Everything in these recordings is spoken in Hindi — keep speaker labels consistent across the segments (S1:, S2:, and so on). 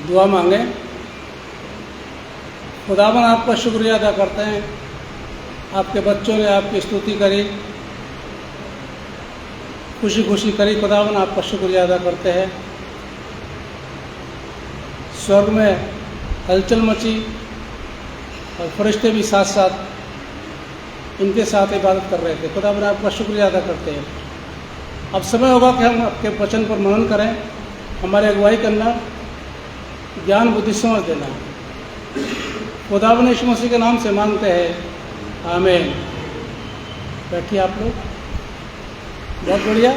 S1: दुआ मांगे। खुदावन आपका शुक्रिया अदा करते हैं, आपके बच्चों ने आपकी स्तुति करी, खुशी खुशी करी। खुदावन आपका शुक्रिया अदा करते हैं। स्वर्ग में हलचल मची और फरिश्ते भी साथ साथ इनके साथ इबादत कर रहे थे। खुदावन आपका शुक्रिया अदा करते हैं। अब समय होगा कि हम आपके वचन पर मनन करें, हमारे अगुवाई करना, ज्ञान बुद्धि समझ देना। खुदावन यीशु मसीह के नाम से मांगते हैं, आमीन। बैठिए आप लोग। बहुत बढ़िया,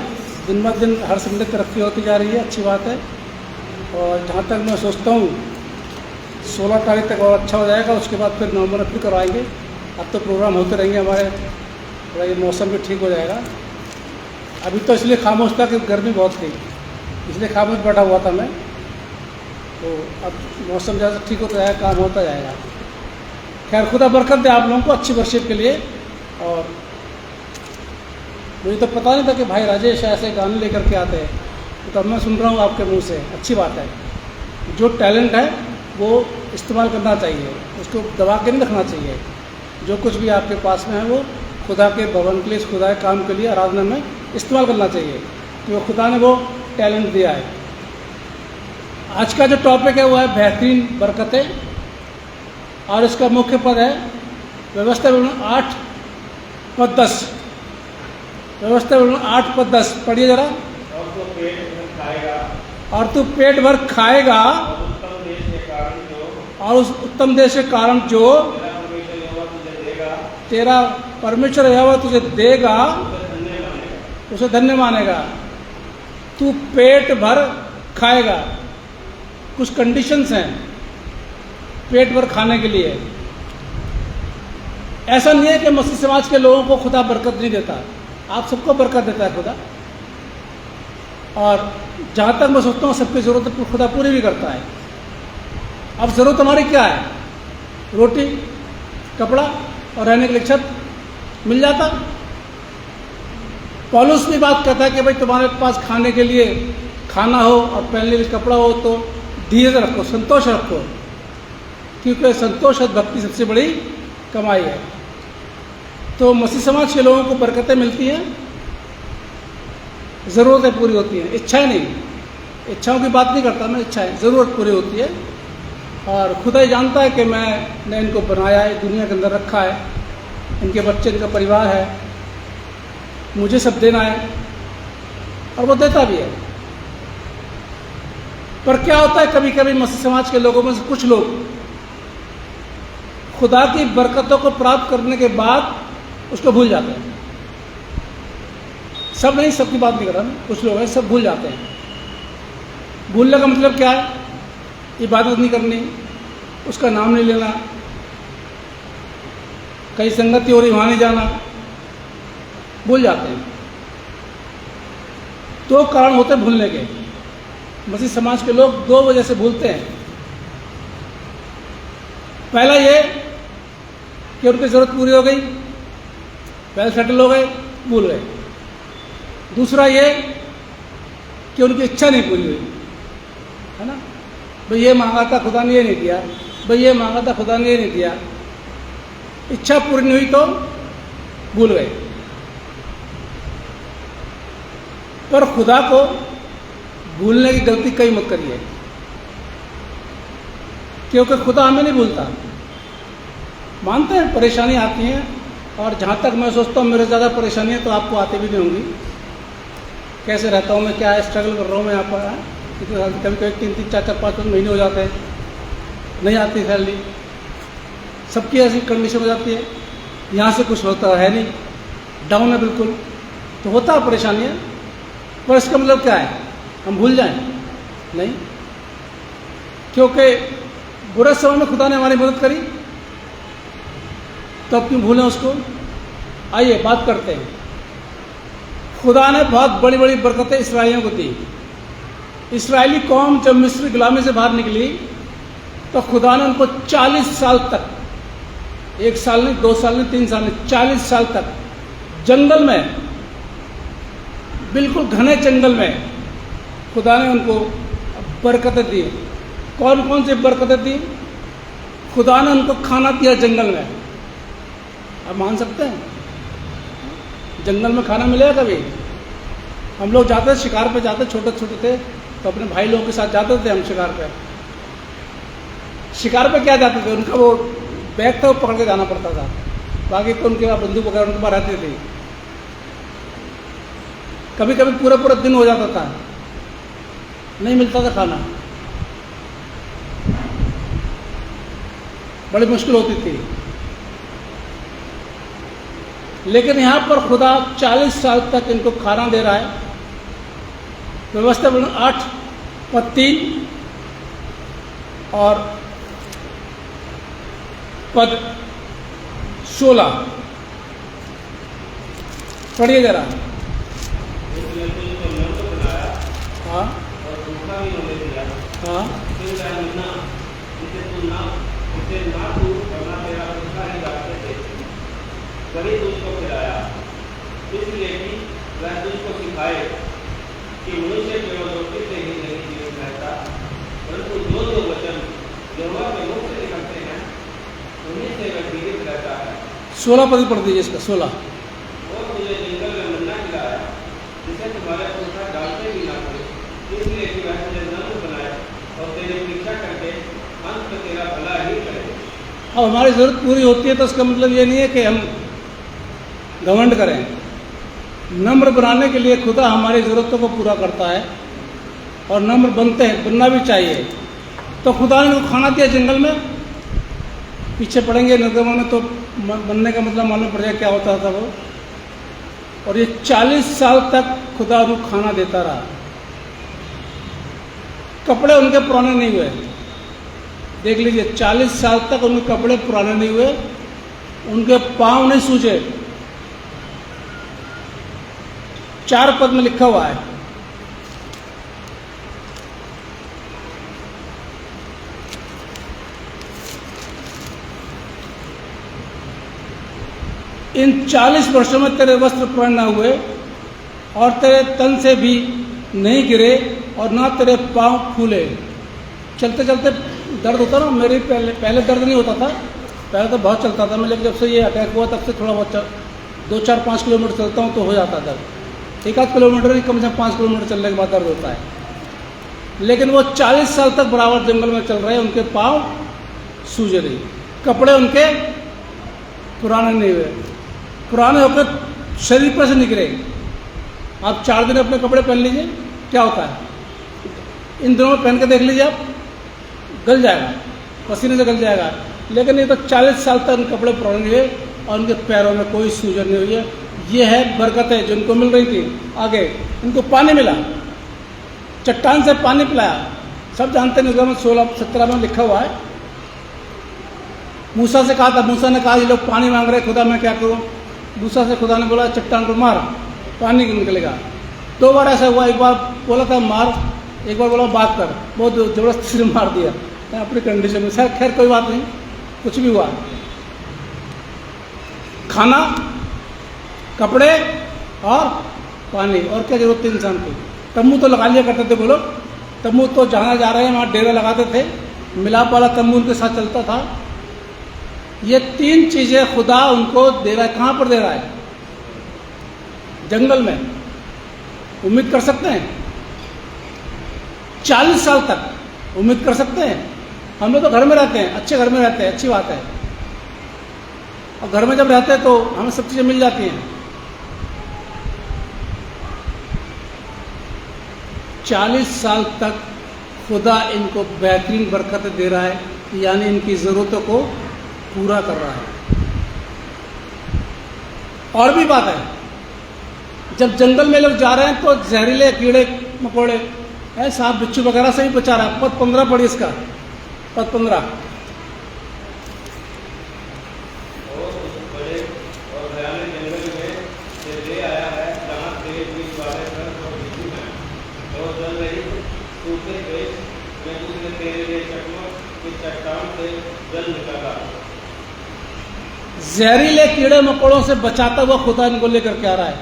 S1: दिन ब दिन हर संडे तरक्की होती जा रही है, अच्छी बात है। और जहाँ तक मैं सोचता हूँ 16 तारीख तक और अच्छा हो जाएगा, उसके बाद फिर नवंबर में फिर करवाएंगे। अब तो प्रोग्राम होते रहेंगे हमारे, थोड़ा ये मौसम भी ठीक हो जाएगा। अभी तो इसलिए खामोश था कि गर्मी बहुत थी, इसलिए खामोश बैठा हुआ था मैं। तो अब मौसम ज़्यादा ठीक होता जाएगा, काम होता जाएगा। खैर, खुदा बरकत दे आप लोगों को अच्छी वर्शिप के लिए। और मुझे तो पता नहीं था कि भाई राजेश ऐसे गाने लेकर के आते हैं, तो अब मैं सुन रहा हूँ आपके मुंह से। अच्छी बात है। जो टैलेंट है वो इस्तेमाल करना चाहिए, उसको दबा के नहीं रखना चाहिए। जो कुछ भी आपके पास में है वो खुदा के भवन के लिए, खुदा के काम के लिए, आराधना में इस्तेमाल करना चाहिए, तो खुदा ने वो टैलेंट दिया है। आज का जो टॉपिक है वो है बेहतरीन बरकतें, और इसका मुख्य पद है व्यवस्था विवरण 8 पद 10। व्यवस्था विवरण 8 पद 10 पढ़िए जरा। और तू पेट भर खाएगा और उस उत्तम देश के कारण जो तेरा परमेश्वर यहोवा तुझे देगा उसे धन्य मानेगा। तू पेट भर खाएगा। कुछ कंडीशंस हैं पेट भर खाने के लिए। ऐसा नहीं है कि मसीह समाज के लोगों को खुदा बरकत नहीं देता, आप सबको बरकत देता है खुदा। और जहाँ तक मैं सोचता हूँ सबकी ज़रूरत खुदा पूरी भी करता है। अब ज़रूरत हमारी क्या है? रोटी, कपड़ा और रहने के लिए छत मिल जाता। पौलुस भी बात करता है कि भाई तुम्हारे पास खाने के लिए खाना हो और पहनने के लिए कपड़ा हो तो धीरज रखो, संतोष रखो, क्योंकि संतोष और भक्ति सबसे बड़ी कमाई है। तो मसीह समाज के लोगों को बरकतें मिलती हैं, ज़रूरतें पूरी होती हैं, इच्छाएं नहीं। इच्छाओं की बात नहीं करता मैं, इच्छाएं, ज़रूरत पूरी होती है। और खुदा ही जानता है कि मैंने इनको बनाया है, दुनिया के अंदर रखा है, इनके बच्चे, इनका परिवार है, मुझे सब देना है, और वो देता भी है। पर क्या होता है, कभी कभी मसीह समाज के लोगों में से कुछ लोग खुदा की बरकतों को प्राप्त करने के बाद उसको भूल जाते हैं। सब नहीं, सबकी बात नहीं कर रहा मैं, कुछ लोग हैं सब भूल जाते हैं। भूलने का मतलब क्या है? इबादत नहीं करनी, उसका नाम नहीं लेना, कहीं संगति हो रही वहाँ नहीं जाना, भूल जाते हैं। दो कारण होते हैं भूलने के। मसीह समाज के लोग दो वजह से भूलते हैं। पहला ये कि उनकी ज़रूरत पूरी हो गई, वेल सेटल हो गए, भूल गए। दूसरा ये कि उनकी इच्छा नहीं पूरी हुई, है ना। भाई ये मांगा था खुदा ने ये नहीं दिया, भाई ये मांगा था खुदा ने ये नहीं दिया। इच्छा पूरी नहीं हुई तो भूल गए। पर खुदा को भूलने की गलती कहीं मत करिए, क्योंकि खुदा हमें नहीं भूलता। मानते हैं परेशानी आती हैं, और जहाँ तक मैं सोचता हूँ मेरे ज़्यादा परेशानियाँ तो आपको आती भी नहीं होंगी। कैसे रहता हूँ मैं, क्या स्ट्रगल कर रहा हूँ मैं यहाँ पर, क्योंकि कभी कभी 3-3, 4-4, 5 महीने हो जाते हैं, नहीं आती सैलरी। सबकी ऐसी कंडीशन हो जाती है, यहाँ से कुछ होता है नहीं, डाउन है बिल्कुल, तो होता है परेशानियाँ। पर इसका मतलब क्या है? हम भूल जाएं? नहीं, क्योंकि बुरे समय में खुदा ने हमारी मदद करी, तो अब क्यों भूलें उसको? आइए बात करते हैं। खुदा ने बहुत बड़ी बड़ी बरकतें इस्राएलियों को दी। इस्राएली कौम जब मिस्र गुलामी से बाहर निकली तो खुदा ने उनको 40 साल तक, 1 साल नहीं, 2 साल नहीं, 3 साल नहीं, 40 साल तक जंगल में, बिल्कुल घने जंगल में खुदा ने उनको बरकतें दी। कौन कौन सी बरकतें दी? खुदा ने उनको खाना दिया जंगल में। आप मान सकते हैं जंगल में खाना मिलेगा कभी? हम लोग जाते शिकार पे जाते, छोटे छोटे थे तो अपने भाई लोगों के साथ जाते थे हम शिकार पे। शिकार पे क्या जाते थे, उनका वो बैग था वो पकड़ के जाना पड़ता था, बाकी तो उनके पास बंदूक वगैरह उनके पास रहती थी। कभी कभी पूरा पूरा दिन हो जाता था, नहीं मिलता था खाना, बड़ी मुश्किल होती थी। लेकिन यहाँ पर खुदा 40 साल तक इनको खाना दे रहा है। व्यवस्था 8 पद 3 और पद 16 पढ़िए जरा। हाँ हाँ
S2: तुझको खिलाया, इसलिए कि वह तुझको सिखाए कि मनुष्य केवल रोटी से ही नहीं जीवित रहता, परंतु जो जो वचन यहोवा के मुख से निकलते हैं उन्हीं से वह जीवित रहता है।
S1: 16 पद पढ़ दीजिए इसका। 16
S2: और तुझे जंगल में मन्ना खिलाया, जिसे तुम्हारे पुरखा डालते भी ना थे, इसलिए कि वह तुझे नम्र बनाए और तेरी परीक्षा करके अंत में तेरा भला ही करे।
S1: अब हमारी जरूरत पूरी होती है तो उसका मतलब ये नहीं है कि हम घमंड करें। नम्र बनाने के लिए खुदा हमारी ज़रूरतों को पूरा करता है और नम्र बनते हैं, बनना भी चाहिए। तो खुदा ने उनको खाना दिया जंगल में। पीछे पढ़ेंगे निर्गमन में तो बनने का मतलब मालूम पड़ जाए क्या होता था वो। और ये 40 साल तक खुदा उनको खाना देता रहा। कपड़े उनके पुराने नहीं हुए, देख लीजिए 40 साल तक उनके कपड़े पुराने नहीं हुए, उनके पाँव नहीं सूजे। 4 पद में लिखा हुआ है, इन 40 वर्षों में तेरे वस्त्र पुराने न हुए और तेरे तन से भी नहीं गिरे और ना तेरे पाँव फूले। चलते चलते दर्द होता ना, मेरे पहले दर्द नहीं होता था, पहले तो बहुत चलता था मैं, लेकिन जब से ये अटैक हुआ तब से थोड़ा बहुत 2-4-5 किलोमीटर चलता हूँ तो हो जाता दर्द। 1-8 किलोमीटर नहीं, कम से कम 5 किलोमीटर चलने के बाद दर्द होता है। लेकिन वो 40 साल तक बराबर जंगल में चल रहे हैं, उनके पाँव सूजे नहीं, कपड़े उनके पुराने नहीं हुए। पुराने होकर शरीर पर से निकले। आप 4 दिन अपने कपड़े पहन लीजिए, क्या होता है, इन दिनों में पहन के देख लीजिए आप, गल जाएगा, पसीने से गल जाएगा। लेकिन ये तो 40 साल तक उनके कपड़े पुराने नहीं हुए और उनके पैरों में कोई सूजन नहीं हुई है। ये है बरकतें जो इनको मिल रही थी। आगे इनको पानी मिला, चट्टान से पानी पिलाया। सब जानते हैं, निर्गमन 16-17 में लिखा हुआ है। मूसा से कहा था, मूसा ने कहा ये लोग पानी मांग रहे, खुदा मैं क्या करूं? मूसा से खुदा ने बोला चट्टान को मार, पानी निकलेगा। 2 बार ऐसा हुआ, एक बार बोला था मार, एक बार बोला बात कर, बहुत जबरदस्ती से मार दिया अपनी कंडीशन में। खैर कोई बात नहीं, कुछ भी हुआ। खाना, कपड़े और पानी, और क्या जरूरत थी इंसान को? तम्बू तो लगा लिया करते थे वो लोग, तम्बू तो जहाँ जा रहे हैं वहाँ डेरा लगाते थे, मिलाप वाला तम्बू उनके साथ चलता था। ये 3 चीज़ें खुदा उनको दे रहा है। कहाँ पर दे रहा है? जंगल में। उम्मीद कर सकते हैं 40 साल तक उम्मीद कर सकते हैं? हम लोग तो घर में रहते हैं, अच्छे घर में रहते हैं, अच्छी बात है। और घर में जब रहते हैं तो हमें सब चीज़ें मिल जाती हैं। 40 साल तक खुदा इनको बेहतरीन बरकत दे रहा है, यानी इनकी ज़रूरतों को पूरा कर रहा है। और भी बात है, जब जंगल में लोग जा रहे हैं तो जहरीले कीड़े मकोड़े, सांप बिच्छू वगैरह से भी बचा रहा है। पद 15 पढ़िए इसका, पद 15।
S2: मैं उसने तेरे लिए चकमक की चट्टान से जल निकाला।
S1: जहरीले कीड़े मकोड़ों से बचाता हुआ खुदा इनको लेकर के आ रहा है।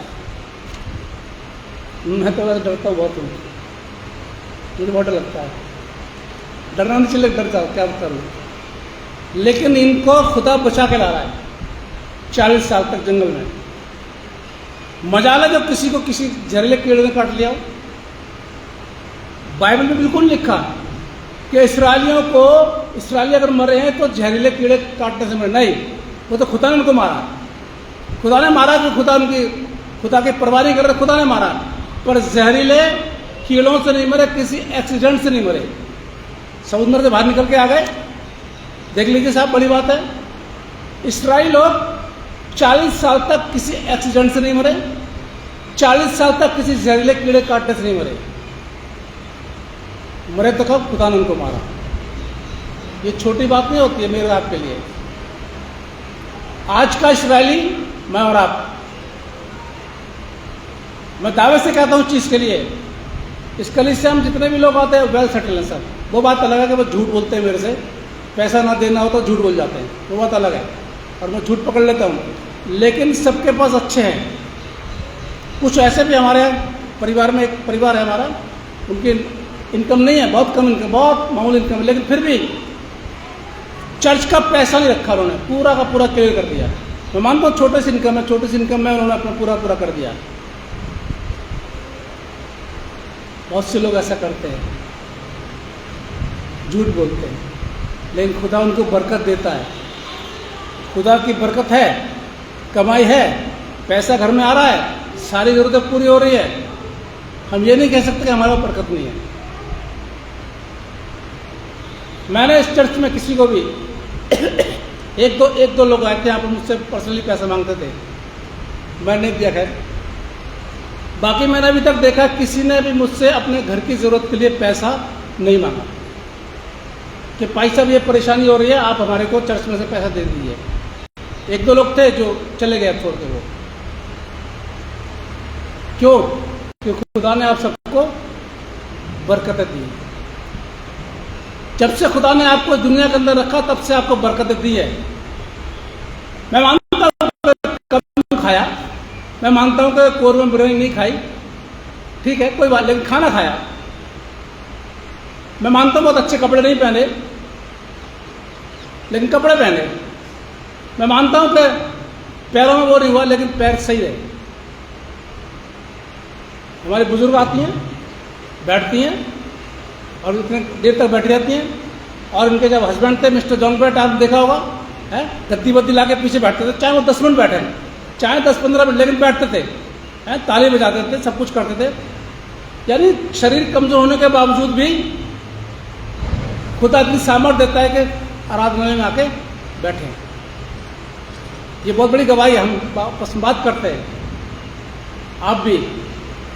S1: मैं तो वैसे डरता बहुत हूँ, मुझे बहुत डर लगता है, डरना नहीं चाहिए, डर जाओ क्या करूँ, लेकिन इनको खुदा बचा के ला रहा है 40 साल तक जंगल में। मजाल जो किसी को किसी जहरीले कीड़े ने काट लिया हो। बाइबल में बिल्कुल लिखा कि इसराइली अगर मरे हैं तो जहरीले कीड़े काटने से मरे, नहीं, वो तो खुदा ने उनको मारा। खुदा ने मारा कि खुदा की परवाह नहीं कर रहे, खुदा ने मारा, पर जहरीले कीड़ों से नहीं मरे, किसी एक्सीडेंट से नहीं मरे, समुद्र से बाहर निकल के आ गए। देख लीजिए साहब, बड़ी बात है। इसराइली लोग 40 साल तक किसी एक्सीडेंट से नहीं मरे, 40 साल तक किसी जहरीले कीड़े काटने से नहीं मरे। मरे तो कब? खुदा ने उनको मारा। ये छोटी बात नहीं होती है मेरे आपके लिए। आज का इसराइली मैं और आप, मैं दावे से कहता हूं चीज के लिए, इस कलीसिया से हम जितने भी लोग आते हैं वेल सेटल हैं सब। वो बात अलग है कि वो झूठ बोलते हैं मेरे से, पैसा ना देना हो तो झूठ बोल जाते हैं, वो बात अलग है, और मैं झूठ पकड़ लेता हूँ। लेकिन सबके पास अच्छे हैं। कुछ ऐसे भी हमारे परिवार में, एक परिवार है हमारा, उनकी इनकम नहीं है, बहुत कम इनकम, बहुत मामूली इनकम है, लेकिन फिर भी चर्च का पैसा नहीं रखा उन्होंने, पूरा का पूरा क्लियर कर दिया। मैं मानता हूँ छोटी सी इनकम है, छोटी सी इनकम में उन्होंने अपना पूरा कर दिया। बहुत से लोग ऐसा करते हैं, झूठ बोलते हैं, लेकिन खुदा उनको बरकत देता है। खुदा की बरकत है, कमाई है, पैसा घर में आ रहा है, सारी जरूरतें पूरी हो रही है। हम ये नहीं कह सकते कि हमारा बरकत नहीं है। मैंने इस चर्च में किसी को भी एक दो लोग आए थे यहाँ पर, मुझसे पर्सनली पैसा मांगते थे, मैंने नहीं दिया। खैर बाकी मैंने अभी तक देखा किसी ने भी मुझसे अपने घर की ज़रूरत के लिए पैसा नहीं मांगा कि भाई साहब ये परेशानी हो रही है, आप हमारे को चर्च में से पैसा दे दीजिए। एक दो लोग थे जो चले गए छोड़ के। वो क्यों? क्योंकि खुदा ने आप सबको बरकतें दी। जब से खुदा ने आपको दुनिया के अंदर रखा तब से आपको बरकतें दी है। मैं मानता हूँ कम खाया, मैं मानता हूँ कि कोरबा बिरयानी नहीं खाई, ठीक है कोई बात, लेकिन खाना खाया। मैं मानता हूँ बहुत अच्छे कपड़े नहीं पहने, लेकिन कपड़े पहने। मैं मानता हूँ कि पैरों में वो नहीं हुआ, लेकिन पैर सही रहे। हमारे बुजुर्ग आती हैं, बैठती हैं और इतने देर तक बैठी रहती हैं, और इनके जब हस्बैंड थे मिस्टर जॉन बैट, आपने देखा होगा, है गद्दी बद्दी ला के पीछे बैठते थे, चाहे वो 10 मिनट बैठे, चाहे 10-15 मिनट, लेकिन बैठते थे, हैं ताली बजाते थे, सब कुछ करते थे। यानी शरीर कमजोर होने के बावजूद भी खुदा इतनी सामर्थ्य देता है कि आराधनालय में आके बैठे। ये बहुत बड़ी गवाही है, हम बात करते हैं, आप भी,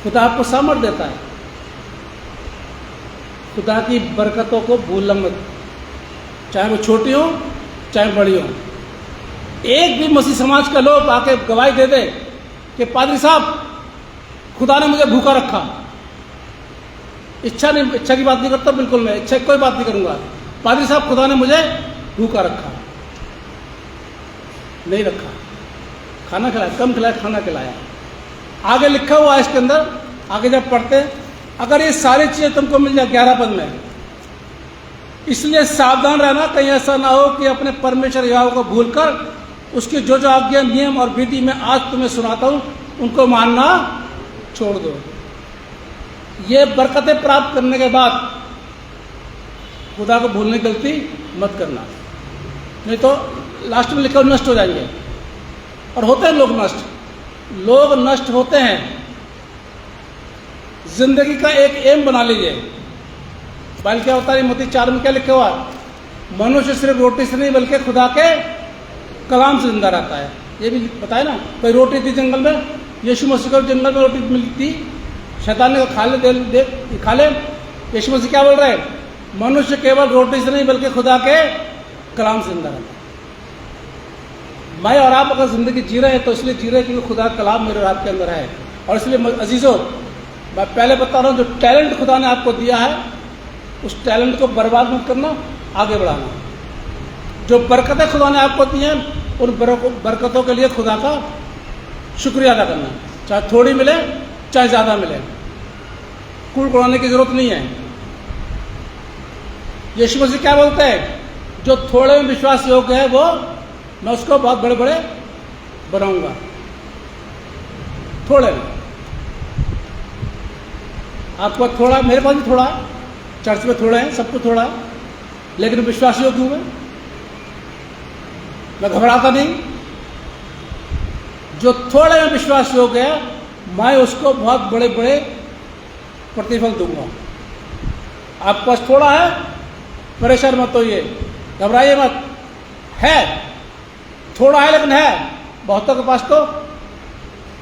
S1: खुदा आपको सामर्थ्य देता है। खुदा की बरकतों को भूलना मत, चाहे वो छोटी हो चाहे बड़ी हो। एक भी मसीह समाज का लोग आके गवाही दे दे कि पादरी साहब खुदा ने मुझे भूखा रखा, इच्छा की बात नहीं करता, बिल्कुल मैं इच्छा की कोई बात नहीं करूंगा, पादरी साहब खुदा ने मुझे भूखा रखा, नहीं रखा, खाना खिलाया, कम खिलाया, खाना खिलाया। आगे लिखा हुआ है इसके अंदर, आगे जब पढ़ते, अगर ये सारी चीजें तुमको मिल जाए 11 पद में, इसलिए सावधान रहना कहीं ऐसा ना हो कि अपने परमेश्वर यहोवा को भूलकर उसकी जो जो आज्ञा, नियम और विधि मैं आज तुम्हें सुनाता हूं उनको मानना छोड़ दो। ये बरकतें प्राप्त करने के बाद खुदा को भूलने की गलती मत करना, नहीं तो लास्ट में लिखा नष्ट हो जाएंगे। और होते हैं लोग नष्ट, लोग नष्ट होते हैं। जिंदगी का एक एम बना लीजिए। बाइबल क्या होता है, मत्ती 4 में क्या लिखा हुआ, मनुष्य सिर्फ रोटी से नहीं बल्कि खुदा के कलाम से जिंदा रहता है। ये भी बताया ना, कोई रोटी थी जंगल में, यीशु मसीह को जंगल में रोटी मिलती, शैतान ने खा ले, खा ले। यीशु मसीह क्या बोल रहे हैं, मनुष्य केवल रोटी से नहीं बल्कि खुदा के कलाम से जिंदा रहता है। मैं और आप अगर जिंदगी जी रहे हैं तो इसलिए जी रहे हैं क्योंकि खुदा का कलाम मेरे और आपके अंदर है। और इसलिए अजीजों, मैं पहले बता रहा हूँ, जो टैलेंट खुदा ने आपको दिया है उस टैलेंट को बर्बाद मत करना, आगे बढ़ाना। जो बरकतें खुदा ने आपको दी हैं, उन बरकतों के लिए खुदा का शुक्रिया अदा करना, चाहे थोड़ी मिले चाहे ज़्यादा मिले। कूड़ कुड़ाने की ज़रूरत नहीं है। यीशु मसीह क्या बोलते हैं? जो थोड़े में विश्वास योग्य है वो मैं उसको बहुत बड़े बड़े बनाऊंगा। थोड़े में आपको थोड़ा, मेरे पास भी थोड़ा है, चर्च में थोड़ा है, सब कुछ थोड़ा है, लेकिन विश्वास योग्य हूं मैं घबराता नहीं। जो थोड़े में विश्वास योग्य है मैं उसको बहुत बड़े बड़े प्रतिफल दूंगा। आपके पास थोड़ा है, परेशान मत होइए, घबराइए मत। है थोड़ा है लेकिन है, बहुतों के पास तो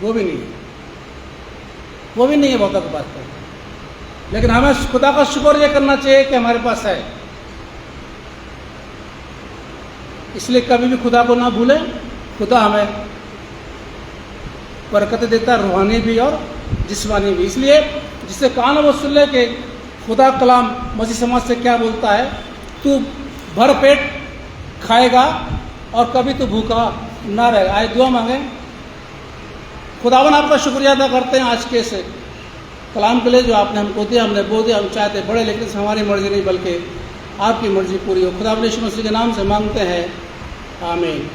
S1: वो भी नहीं है, वो भी नहीं है बहुतों के पास तो। लेकिन हमें खुदा का शुक्र ये करना चाहिए कि हमारे पास है। इसलिए कभी भी खुदा को ना भूलें। खुदा हमें बरकत देता है, रूहानी भी और जिस्मानी भी। इसलिए जिससे कान वो सुन ले कि खुदा कलाम मसीह समाज से क्या बोलता है, तू भर पेट खाएगा और कभी तो भूखा ना रहेगा। आए दुआ मांगे। खुदावन आपका शुक्रिया अदा करते हैं आज के से कलाम के लिए जो आपने हमको दिया, हमने बोल दिया। हम चाहते बड़े, लेकिन हमारी मर्जी नहीं बल्कि आपकी मर्जी पूरी हो। खुदा अपने यीशु मसीह के नाम से मांगते हैं, आमीन।